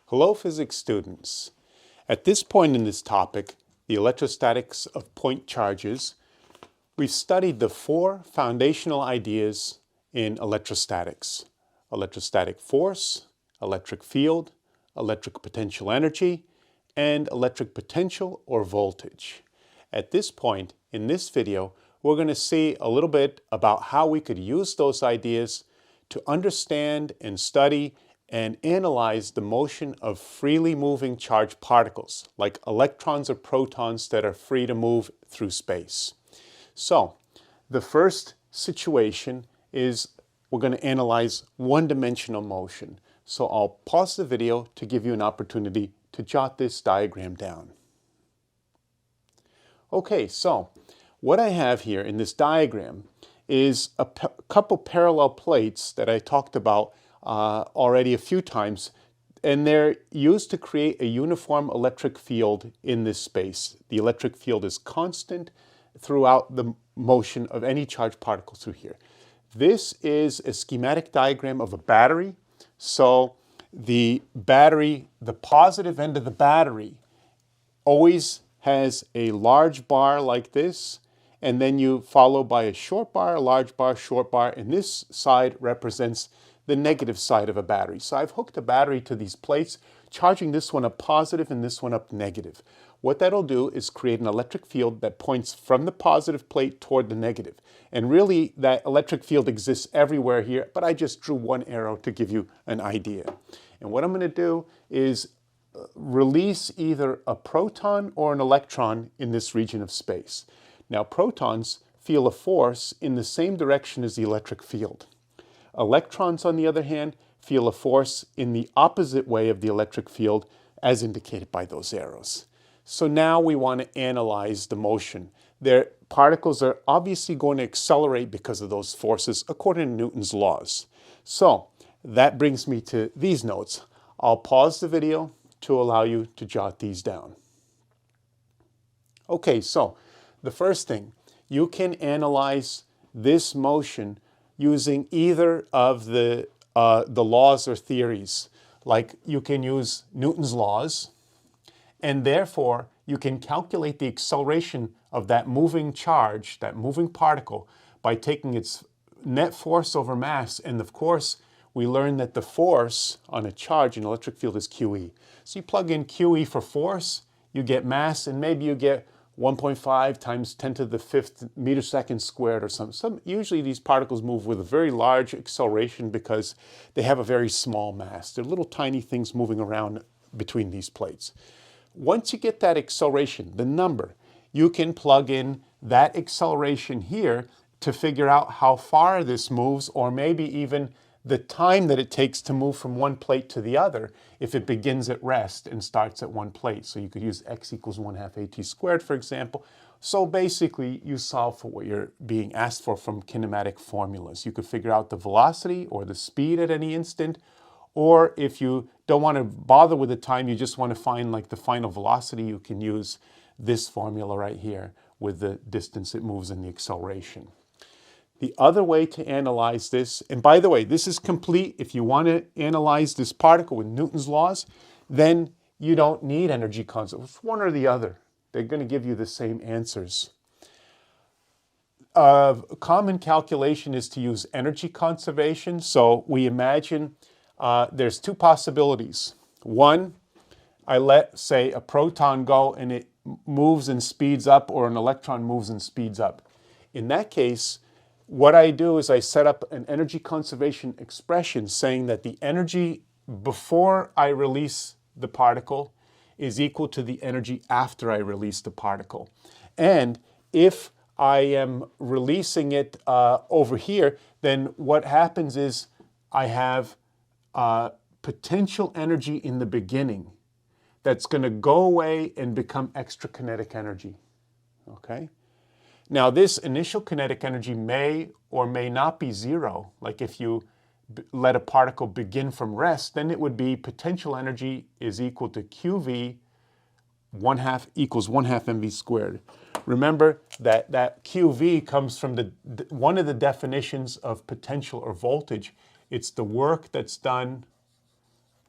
Hello, physics students. At this point in this topic, the electrostatics of point charges, we've studied the four foundational ideas in electrostatics: electrostatic force, electric field, electric potential energy, and electric potential or voltage. At this point in this video, we're going to see a little bit about how we could use those ideas to understand and study and analyze the motion of freely moving charged particles, like electrons or protons that are free to move through space. So, the first situation is we're going to analyze one-dimensional motion. So I'll pause the video to give you an opportunity to jot this diagram down. Okay, so what I have here in this diagram is a couple parallel plates that I talked about already a few times, and they're used to create a uniform electric field in this space. The electric field is constant throughout the motion of any charged particle through here. This is a schematic diagram of a battery. So the battery, the positive end of the battery, always has a large bar like this, and then you follow by a short bar, large bar, short bar, and this side represents the negative side of a battery. So I've hooked a battery to these plates, charging this one up positive and this one up negative. What that'll do is create an electric field that points from the positive plate toward the negative. And really, that electric field exists everywhere here, but I just drew one arrow to give you an idea. And what I'm going to do is release either a proton or an electron in this region of space. Now, protons feel a force in the same direction as the electric field. Electrons, on the other hand, feel a force in the opposite way of the electric field, as indicated by those arrows. So now we want to analyze the motion. Their particles are obviously going to accelerate because of those forces, according to Newton's laws. So that brings me to these notes. I'll pause the video to allow you to jot these down. Okay, so the first thing, you can analyze this motion using either of the laws or theories. Like, you can use Newton's laws, and therefore you can calculate the acceleration of that moving charge, that moving particle, by taking its net force over mass. And of course, we learned that the force on a charge in an electric field is QE. So you plug in QE for force, you get mass, and maybe you get 1.5 times 10 to the 5th meters second squared or something. Usually these particles move with a very large acceleration because they have a very small mass. They're little tiny things moving around between these plates. Once you get that acceleration, the number, you can plug in that acceleration here to figure out how far this moves, or maybe even the time that it takes to move from one plate to the other if it begins at rest and starts at one plate. So you could use x equals 1/2 at squared, for example. So basically, you solve for what you're being asked for from kinematic formulas. You could figure out the velocity or the speed at any instant, or if you don't want to bother with the time, you just want to find like the final velocity, you can use this formula right here with the distance it moves and the acceleration. The other way to analyze this, and by the way, this is complete. If you want to analyze this particle with Newton's laws, then you don't need energy conservation. It's one or the other. They're going to give you the same answers. A common calculation is to use energy conservation. So we imagine there's two possibilities. One, I let, say, a proton go and it moves and speeds up, or an electron moves and speeds up. In that case, what I do is I set up an energy conservation expression saying that the energy before I release the particle is equal to the energy after I release the particle. And if I am releasing it over here, then what happens is I have potential energy in the beginning that's going to go away and become extra kinetic energy. Okay? Now, this initial kinetic energy may or may not be zero. Like if you let a particle begin from rest, then it would be potential energy is equal to QV 1/2 equals 1/2 mv squared. Remember that QV comes from one of the definitions of potential or voltage. It's the work that's done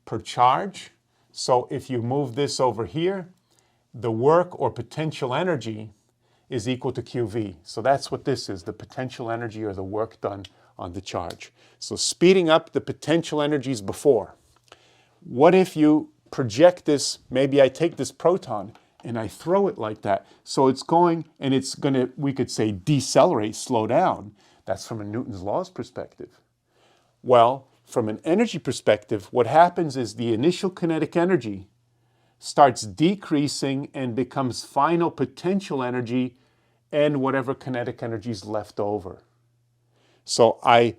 per charge. So if you move this over here, the work or potential energy is equal to QV. So that's what this is, the potential energy or the work done on the charge. So speeding up the potential energies before. What if you project this, maybe I take this proton and I throw it like that. So it's going and it's going to, we could say, decelerate, slow down. That's from a Newton's laws perspective. Well, from an energy perspective, what happens is the initial kinetic energy starts decreasing and becomes final potential energy and whatever kinetic energy is left over. So I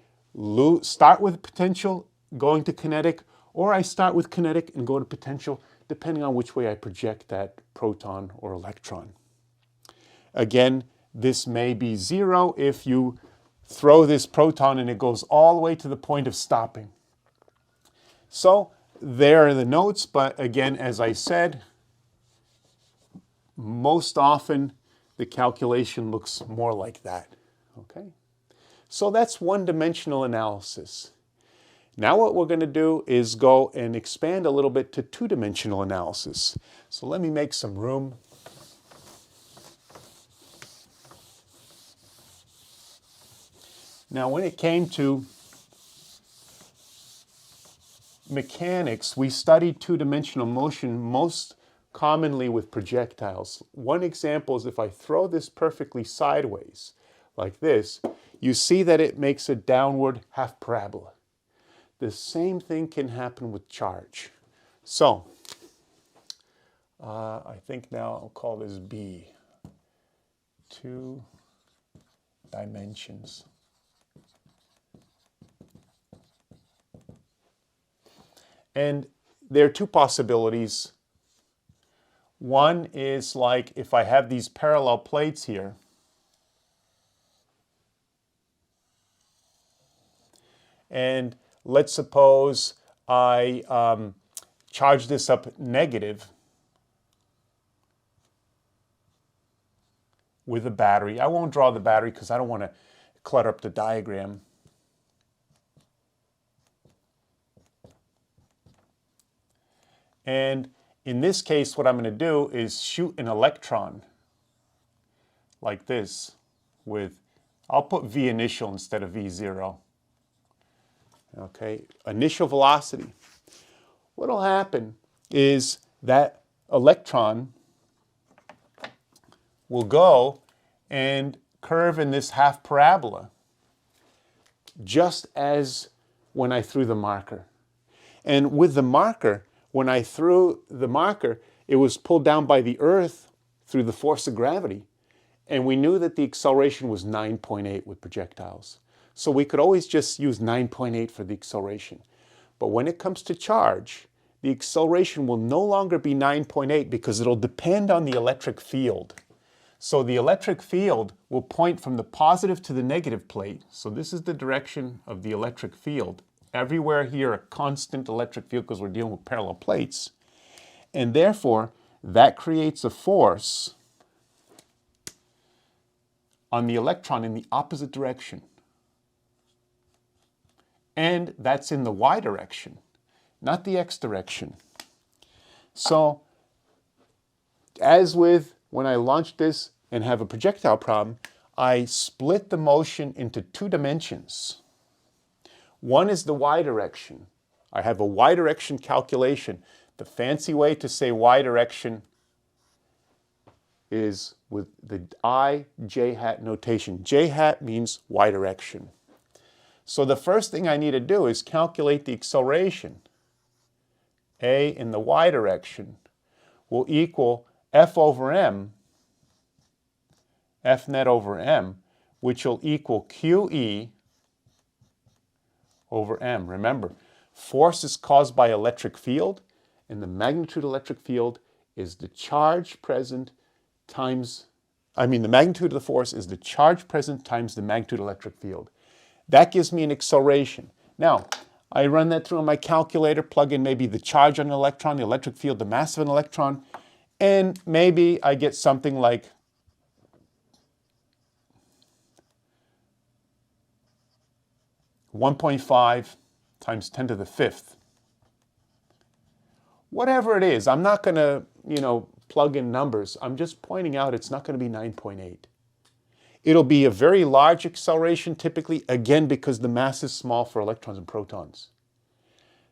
start with potential, going to kinetic, or I start with kinetic and go to potential, depending on which way I project that proton or electron. Again, this may be zero if you throw this proton and it goes all the way to the point of stopping. So there are the notes, but again, as I said, most often the calculation looks more like that. Okay? So that's one-dimensional analysis. Now what we're going to do is go and expand a little bit to two-dimensional analysis. So let me make some room. Now when it came to mechanics, we studied two-dimensional motion most commonly with projectiles. One example is if I throw this perfectly sideways, like this, you see that it makes a downward half parabola. The same thing can happen with charge. So, I think now I'll call this B. 2 dimensions. And there are two possibilities. One is like if I have these parallel plates here, and let's suppose I charge this up negative with a battery. I won't draw the battery because I don't want to clutter up the diagram. And in this case, what I'm going to do is shoot an electron like this with, I'll put V initial instead of V0. Okay, initial velocity. What will happen is that electron will go and curve in this half parabola, just as when I threw the marker. And with the marker, when I threw the marker, it was pulled down by the Earth through the force of gravity. And we knew that the acceleration was 9.8 with projectiles. So we could always just use 9.8 for the acceleration. But when it comes to charge, the acceleration will no longer be 9.8 because it'll depend on the electric field. So the electric field will point from the positive to the negative plate. So this is the direction of the electric field. Everywhere here, a constant electric field because we're dealing with parallel plates. And therefore, that creates a force on the electron in the opposite direction. And that's in the y direction, not the x direction. So, as with when I launch this and have a projectile problem, I split the motion into two dimensions. One is the y direction. I have a y direction calculation. The fancy way to say y direction is with the I j hat notation. J hat means y direction. So the first thing I need to do is calculate the acceleration. A in the y direction will equal F over m, F net over m, which will equal QE over m. Remember, force is caused by electric field, and the magnitude of electric field is the charge present times, the magnitude of the force is the charge present times the magnitude of electric field. That gives me an acceleration. Now, I run that through on my calculator, plug in maybe the charge on an electron, the electric field, the mass of an electron, and maybe I get something like 1.5 times 10 to the fifth. Whatever it is, I'm not going to, plug in numbers. I'm just pointing out it's not going to be 9.8. It'll be a very large acceleration typically, again, because the mass is small for electrons and protons.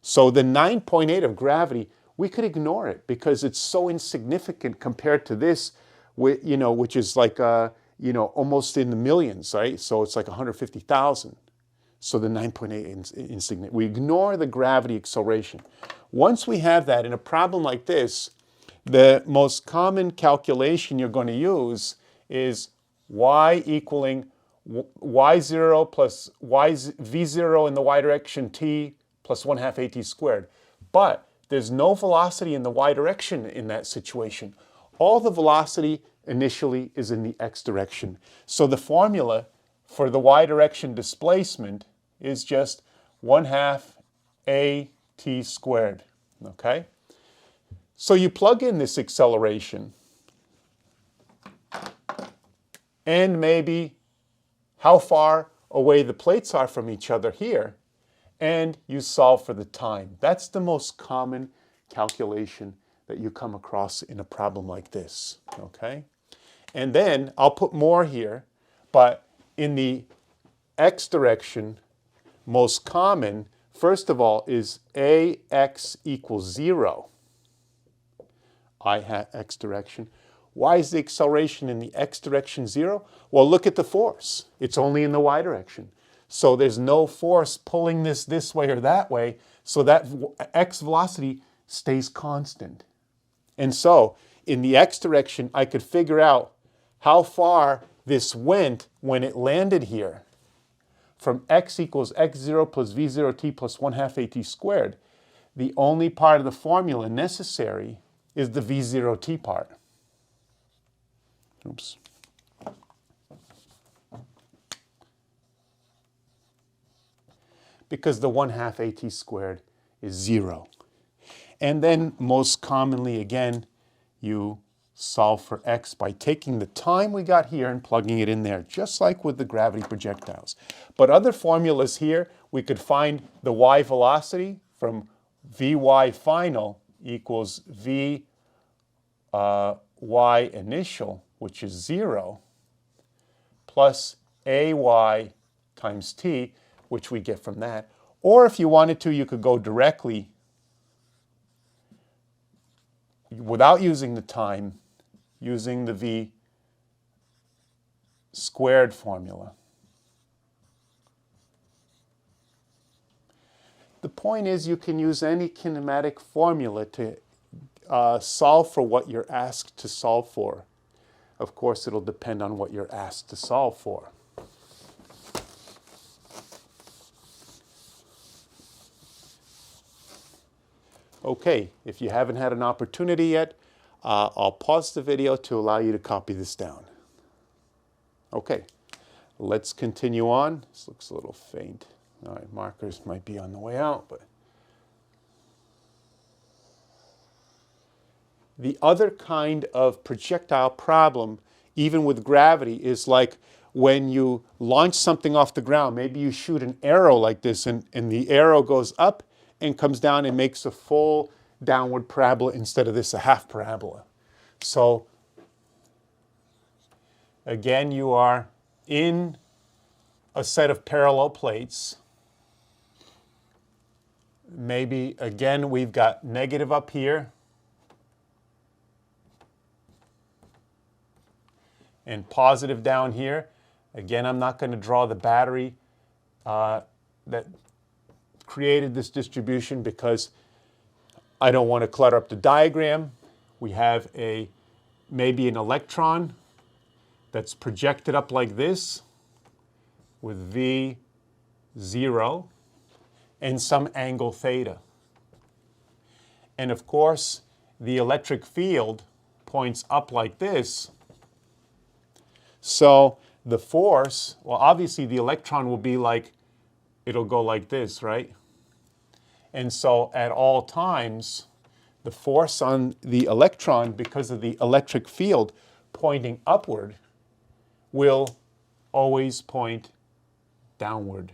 So the 9.8 of gravity, we could ignore it because it's so insignificant compared to this, which is like, almost in the millions, right? So it's like 150,000. So the 9.8 is insignificant. We ignore the gravity acceleration. Once we have that in a problem like this, the most common calculation you're going to use is y equaling y0 plus v0 in the y direction t plus 1/2 at squared. But there's no velocity in the y direction in that situation. All the velocity initially is in the x direction. So the formula for the y direction displacement is just 1/2 at squared, okay? So you plug in this acceleration and maybe how far away the plates are from each other here, and you solve for the time. That's the most common calculation that you come across in a problem like this, okay? And then I'll put more here, but in the x direction, most common, first of all, is ax equals 0. I hat x direction. Why is the acceleration in the x direction 0? Well, look at the force. It's only in the y direction. So there's no force pulling this way or that way, so that x velocity stays constant. And so in the x direction, I could figure out how far this went when it landed here. From x equals x0 plus v0t plus 1/2 at squared, the only part of the formula necessary is the v0t part. Oops. Because the 1/2 at squared is 0. And then most commonly, again, you solve for x by taking the time we got here and plugging it in there, just like with the gravity projectiles. But other formulas here, we could find the y velocity from vy final equals v y initial, which is 0, plus ay times t, which we get from that. Or if you wanted to, you could go directly without using the time, using the v squared formula. The point is you can use any kinematic formula to solve for what you're asked to solve for. Of course, it'll depend on what you're asked to solve for. Okay, if you haven't had an opportunity yet, I'll pause the video to allow you to copy this down. Okay, let's continue on. This looks a little faint. All right, markers might be on the way out, but the other kind of projectile problem, even with gravity, is like when you launch something off the ground. Maybe you shoot an arrow like this, and the arrow goes up and comes down and makes a full downward parabola instead of this, a half parabola. So again, you are in a set of parallel plates. Maybe, again, we've got negative up here and positive down here. Again, I'm not going to draw the battery that created this distribution because I don't want to clutter up the diagram. We have maybe an electron that's projected up like this with V0 and some angle theta. And of course, the electric field points up like this. So the force, well, obviously the electron will be like, it'll go like this, right? And so at all times, the force on the electron, because of the electric field pointing upward, will always point downward.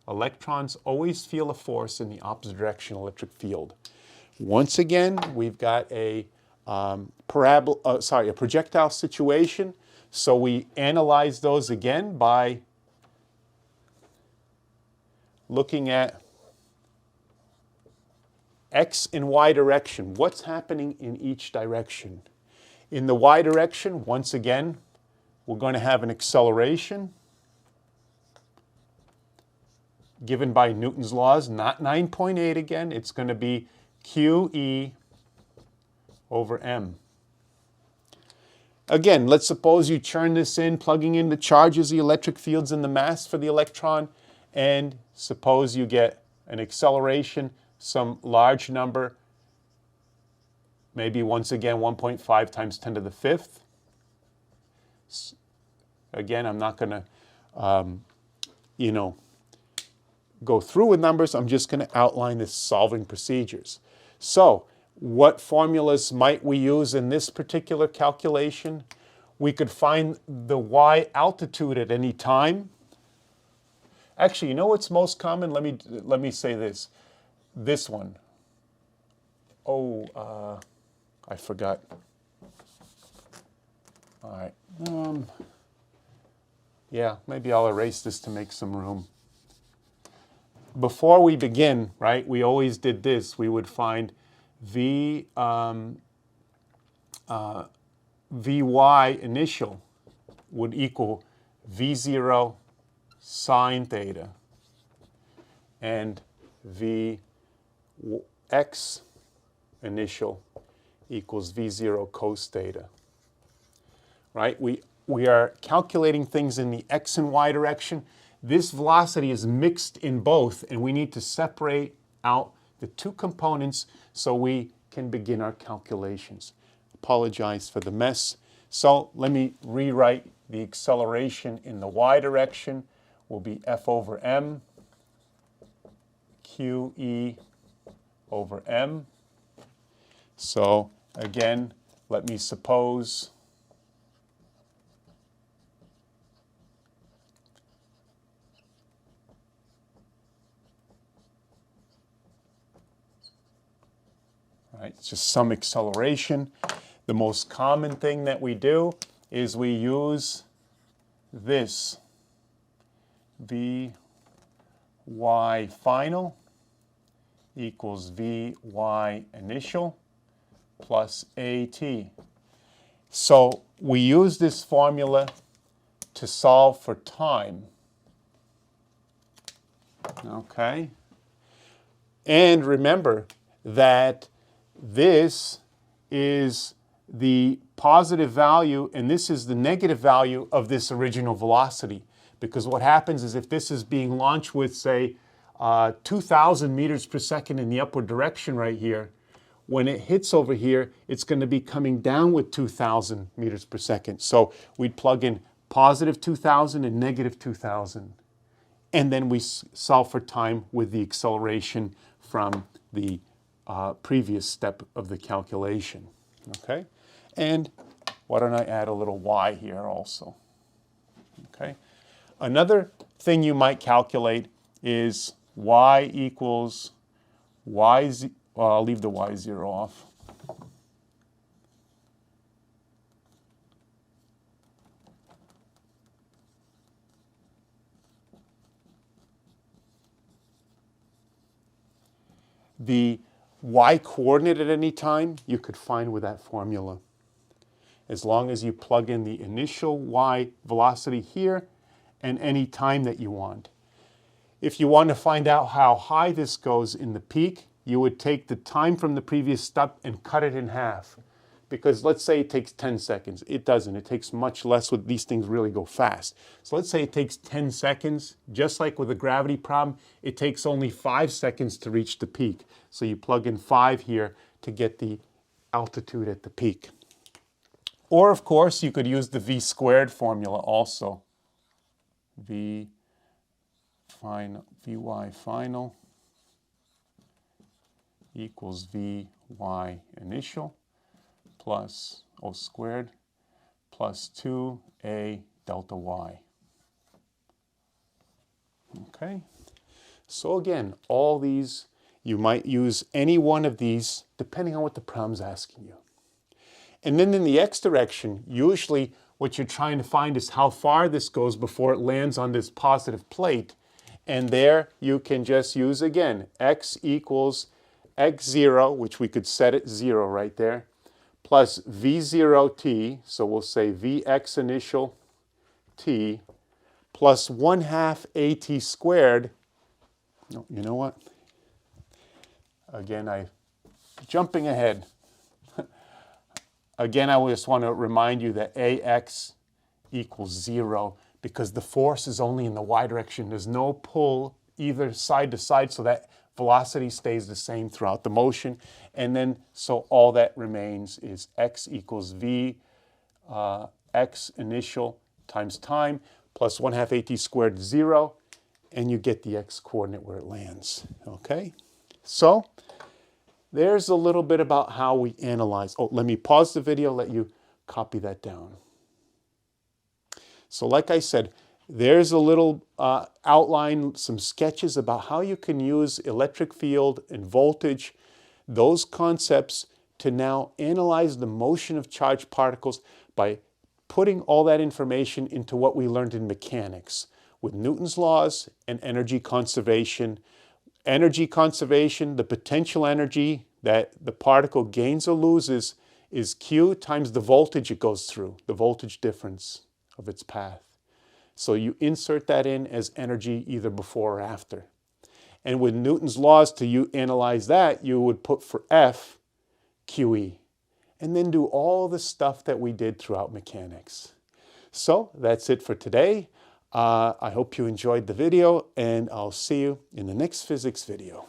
Electrons always feel a force in the opposite direction electric field. Once again, we've got a a projectile situation. So we analyze those again by looking at x and y direction. What's happening in each direction? In the y direction, once again, we're going to have an acceleration given by Newton's laws, not 9.8 again. It's going to be QE over m. Again, let's suppose you churn this in, plugging in the charges, the electric fields, and the mass for the electron, and suppose you get an acceleration, some large number, maybe once again 1.5 times 10 to the fifth. Again, I'm not going to, go through with numbers. I'm just going to outline the solving procedures. So, what formulas might we use in this particular calculation? We could find the y altitude at any time. Actually, you know what's most common? Let me say this. This one. Oh, I forgot. All right. Yeah, maybe I'll erase this to make some room. Before we begin, right, we always did this. We would find Vy initial would equal V0 sine theta, and Vx initial equals V0 cos theta. Right? We are calculating things in the x and y direction. This velocity is mixed in both, and we need to separate out the two components so we can begin our calculations. Apologize for the mess. So let me rewrite the acceleration in the y direction will be F over m QE over m. So again, let me suppose it's just some acceleration. The most common thing that we do is we use this Vy final equals Vy initial plus AT. So we use this formula to solve for time. Okay? And remember that this is the positive value and this is the negative value of this original velocity. Because what happens is if this is being launched with, say, 2,000 meters per second in the upward direction right here, when it hits over here, it's going to be coming down with 2,000 meters per second. So we'd plug in positive 2,000 and negative 2,000. And then we solve for time with the acceleration from the previous step of the calculation. Okay? And why don't I add a little y here also? Okay? Another thing you might calculate is y equals y, well, I'll leave the y0 off. The y coordinate at any time you could find with that formula. As long as you plug in the initial y velocity here and any time that you want. If you want to find out how high this goes in the peak, you would take the time from the previous step and cut it in half. Because let's say it takes 10 seconds. It doesn't. It takes much less when these things really go fast. So let's say it takes 10 seconds. Just like with a gravity problem, it takes only 5 seconds to reach the peak. So you plug in 5 here to get the altitude at the peak. Or, of course, you could use the v squared formula also. Vy final equals Vy initial plus O squared plus 2A delta Y. Okay? So again, all these You might use any one of these depending on what the problem's asking you. And then in the x direction, usually what you're trying to find is how far this goes before it lands on this positive plate. And there you can just use, again, x equals x0, which we could set at 0 right there, plus v0t, so we'll say vx initial t, plus 1/2 at squared. No, you know what? Again, I'm jumping ahead. Again, I just want to remind you that ax equals 0 because the force is only in the y direction. There's no pull either side to side, so that velocity stays the same throughout the motion. And then, so all that remains is x equals v x initial times time plus 1/2 at squared 0, and you get the x coordinate where it lands. Okay? So there's a little bit about how we analyze. Oh, let me pause the video, let you copy that down. So like I said, there's a little outline, some sketches about how you can use electric field and voltage, those concepts, to now analyze the motion of charged particles by putting all that information into what we learned in mechanics with Newton's laws and energy conservation. Energy conservation, the potential energy that the particle gains or loses is Q times the voltage it goes through, the voltage difference of its path. So you insert that in as energy either before or after. And with Newton's laws, to analyze that, you would put for F, QE, and then do all the stuff that we did throughout mechanics. So that's it for today. I hope you enjoyed the video, and I'll see you in the next physics video.